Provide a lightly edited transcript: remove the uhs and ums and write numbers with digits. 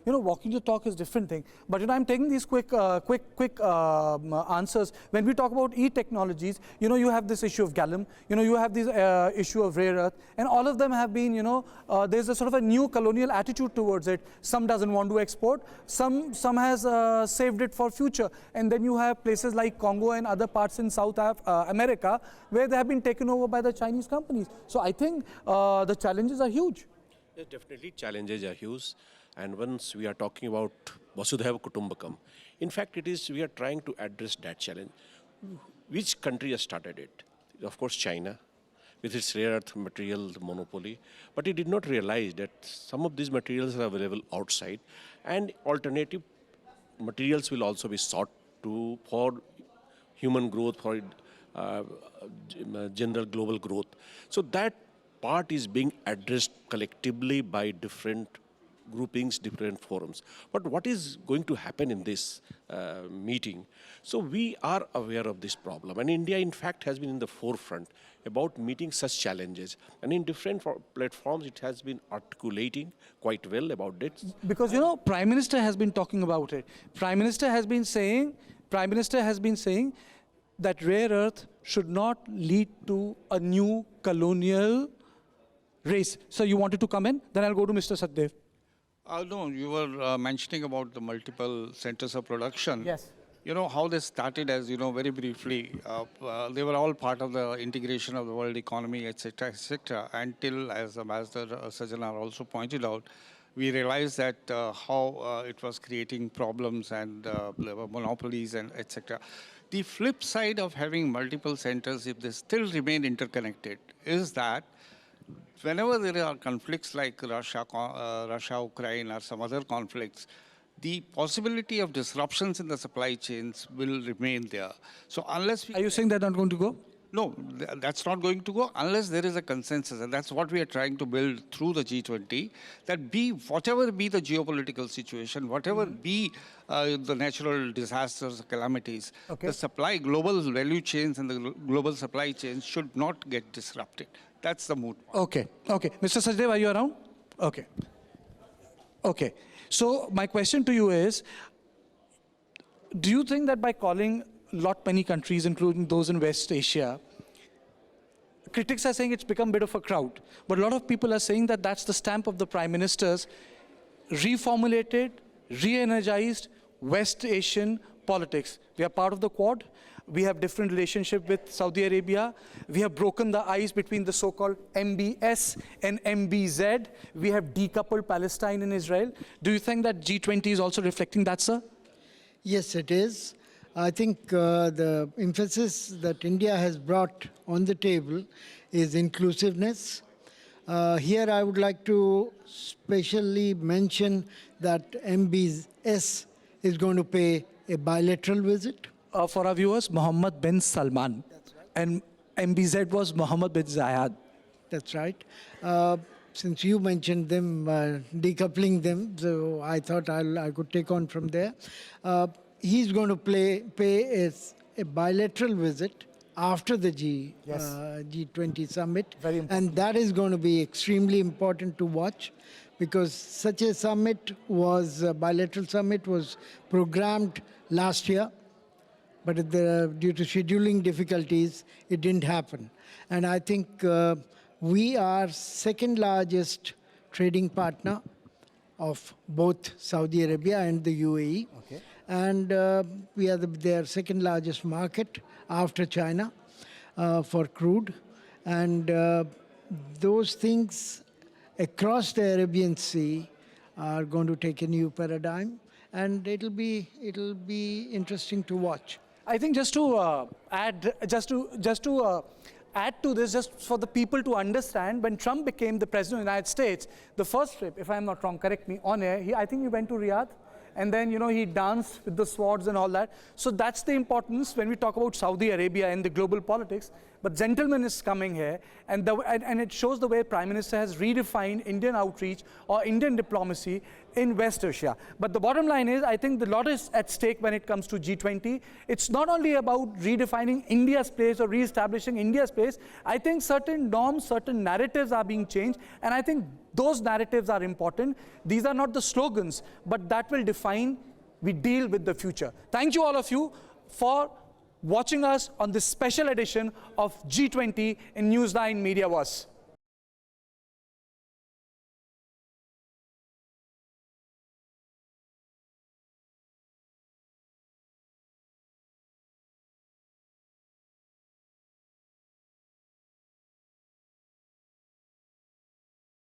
walking the talk is different thing. But I'm taking these quick answers. When we talk about e-technologies, you have this issue of gallium, you have this issue of rare earth, and all of them have been, there's a sort of a new colonial attitude towards it. Some doesn't want to export, some has saved it for future. And then you have places like Congo and other parts in South America where they have been taken over by the Chinese companies. So I think the challenges are huge. Yeah, definitely challenges are huge. And once we are talking about Vasudhaiva Kutumbakam, in fact, we are trying to address that challenge. Which country has started it? Of course, China, with its rare earth material monopoly. But it did not realize that some of these materials are available outside, and alternative materials will also be sought for human growth, for general global growth. So that part is being addressed collectively by different groupings, different forums. But what is going to happen in this meeting? So we are aware of this problem, and India in fact has been in the forefront about meeting such challenges, and in different platforms it has been articulating quite well about it. Because Prime Minister has been talking about it. Prime Minister has been saying that rare earth should not lead to a new colonial race. So you wanted to come in? Then I'll go to Mr. Satdev. No, you were mentioning about the multiple centers of production. Yes. How they started, as very briefly, they were all part of the integration of the world economy, etc., until, as Ambassador Sajjanar also pointed out, we realized that how it was creating problems and monopolies and etc. The flip side of having multiple centers, if they still remain interconnected, is that whenever there are conflicts like Russia, Ukraine, or some other conflicts, the possibility of disruptions in the supply chains will remain there. So unless we... Are you saying they're not going to go? No, that's not going to go unless there is a consensus, and that's what we are trying to build through the G20, that whatever be the geopolitical situation, whatever be the natural disasters, calamities, the global value chains and the global supply chains should not get disrupted. That's the mood. Okay. Mr. Sajdev, are you around? Okay. So my question to you is, do you think that by calling many countries, including those in West Asia, critics are saying it's become a bit of a crowd, but a lot of people are saying that that's the stamp of the Prime Minister's reformulated, re-energized West Asian politics. We are part of the Quad. We have different relationship with Saudi Arabia. We have broken the ice between the so-called MBS and MBZ. We have decoupled Palestine and Israel. Do you think that G20 is also reflecting that, sir? Yes, it is. I think the emphasis that India has brought on the table is inclusiveness. Here I would like to specially mention that MBS is going to pay a bilateral visit. For our viewers, Mohammed bin Salman. That's right. And MBZ was Mohammed bin Zayed. That's right. Since you mentioned them, decoupling them, so I thought I could take on from there. He's going to pay a bilateral visit after the G20 summit. Very important. And that is going to be extremely important to watch, because such a bilateral summit was programmed last year, but due to scheduling difficulties, it didn't happen. And I think we are second largest trading partner of both Saudi Arabia and the UAE. Okay. And we are their second largest market after China for crude. And those things across the Arabian Sea are going to take a new paradigm, and it'll be interesting to watch. I think just to add to this, just for the people to understand, when Trump became the president of the United States, the first trip, if I'm not wrong, correct me, on air, I think he went to Riyadh, and then, he danced with the swords and all that. So that's the importance when we talk about Saudi Arabia and the global politics. But gentleman is coming here, and it shows the way Prime Minister has redefined Indian outreach or Indian diplomacy in West Asia. But the bottom line is, I think a lot is at stake when it comes to G20. It's not only about redefining India's place or re-establishing India's place. I think certain norms, certain narratives are being changed, and I think Those narratives are important. These are not the slogans, but that will define we deal with the future. Thank you all of you for watching us on this special edition of G20 in News9 Media Wars.